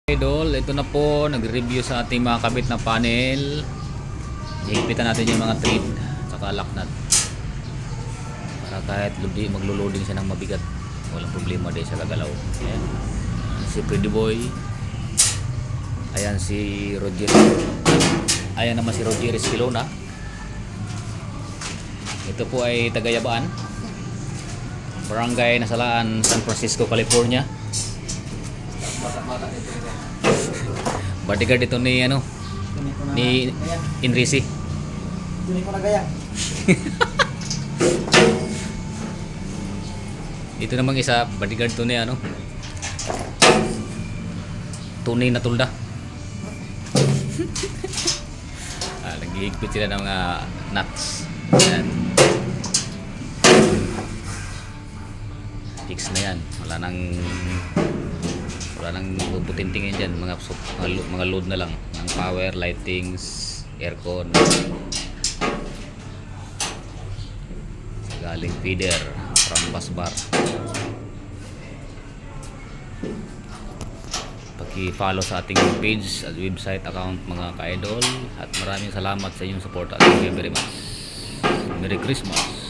Idol, ito na po, nag-review sa ating mga kabit na panel. Higpitan natin yung mga thread saka lock nut para kahit maglo-loading siya ng mabigat, walang problema din sa gagalaw. Ayan. Si Pretty Boy, ayan si Roger, ayan naman si Roger Esquilona. Ito po ay Tagayabaan, Barangay Nasalaan, San Francisco, California. Bodyguard ito ni ni Inrisi. Hindi ko na gaya. Ito namang isa, bodyguard to ni tunay na tulda. Naghihigpit sila ng mga nuts. Ayan. Fix na yan. Wala nang puputintingin dyan. Mga load na lang ng power, lightings, aircon, galing feeder from bus bar. Paki-follow sa ating page at website account mga ka-idol, at maraming salamat sa inyong support. Thank you very much. Merry Christmas.